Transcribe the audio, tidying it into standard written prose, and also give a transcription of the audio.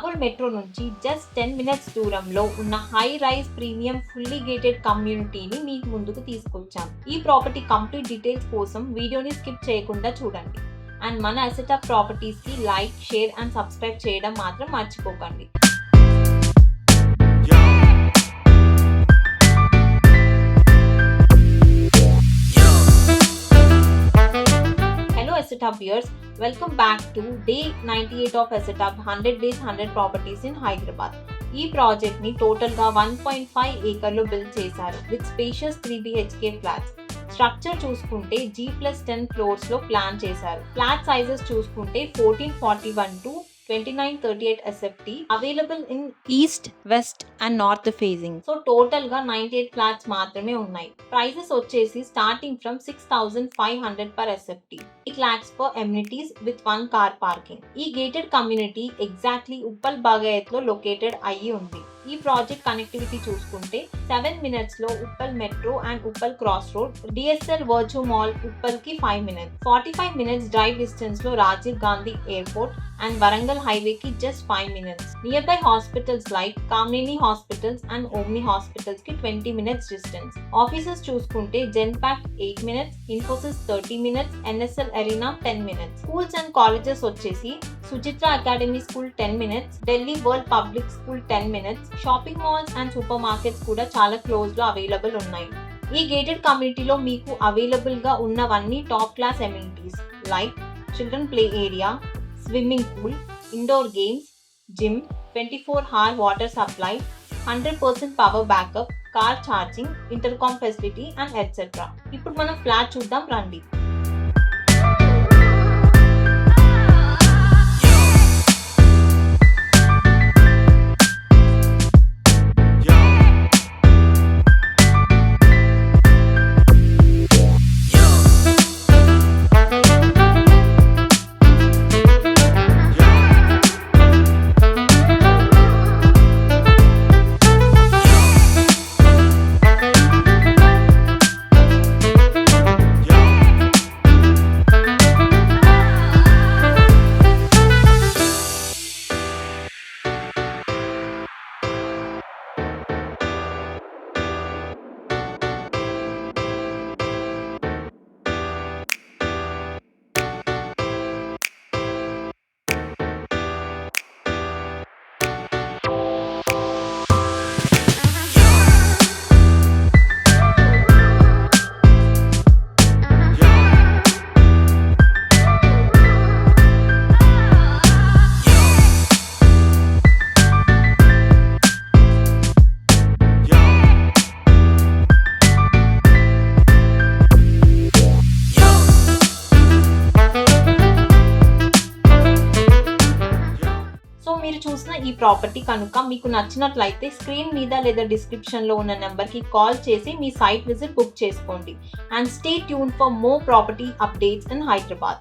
Uppal metro నుంచి just 10 minutes దూరంలో ఉన్న high rise premium fully gated కమ్యూనిటీని మీకు ముందుకు తీసుకొచ్చాం. ఈ ప్రాపర్టీ కంప్లీట్ డీటెయిల్స్ కోసం వీడియోని స్కిప్ చేయకుండా చూడండి. అండ్ మన అసెట్ ఆఫ్ ప్రాపర్టీస్కి లైక్, షేర్ అండ్ సబ్స్క్రైబ్ చేయడం మాత్రం మర్చిపోకండి. Asset Hub viewers, welcome back to day 98 of Asset Hub 100 days 100 properties in Hyderabad. ఈ ప్రాజెక్ట్ ని టోటల్ గా 1.5 ఏకర్లో బిల్డ్ చేశారు with spacious 3 BHK flats. Structure చూసుకుంటే G+10 ఫ్లోర్స్ లో ప్లాన్ చేశారు. ఫ్లాట్ సైజెస్ చూసుకుంటే 1441 to 2938 SFT available in east, west and north facing. So total గా 98 flats మాత్రమే ఉన్నాయి. ప్రైసెస్ వచ్చేసి starting from 6,500 per SFT. 8 lakhs for amenities with 1 car parking. ఈ gated community exactly Uppal భాగయత్ లో located అయ్యి ఉంది. ఈ ప్రాజెక్ట్ కనెక్టివిటీ చూసుకుంటే 7 మినిట్స్ లో Uppal metro and Uppal cross road, DSL virtual mall Uppal కి 5 మినిట్స్, 45 మినిట్స్ డ్రైవ్ డిస్టెన్స్ లో Rajiv Gandhi airport and Warangal highway కి just 5 minutes. Nearby hospitals like Kamineni hospitals and Omni hospitals కి 20 మినిట్స్ డిస్టెన్స్. ఆఫీసెస్ చూసుకుంటే Genpact 8 minutes, Infosys 30 minutes, NSL arena 10 minutes. Schools and colleges వచ్చేసి Suchitra academy school 10 minutes, Delhi world public school 10 minutes. Shopping malls and super markets కూడా చాలా close లో available ఉన్నాయి. ఈ gated కమ్యూనిటీలో మీకు అవైలబుల్ గా ఉన్నవన్నీ top class amenities like children play area, swimming pool, indoor games, gym, 24-hour water supply, 100% power backup, car charging, intercom facility and etcetera. ఇప్పుడు మనం ఫ్లాట్ చూద్దాం రండి. మీరు చూసిన ఈ ప్రాపర్టీ కనుక మీకు నచ్చినట్లయితే స్క్రీన్ మీద లేదా డిస్క్రిప్షన్ లో ఉన్న నెంబర్ కి కాల్ చేసి మీ సైట్ విజిట్ బుక్ చేసుకోండి. And stay tune for more property updates in Hyderabad.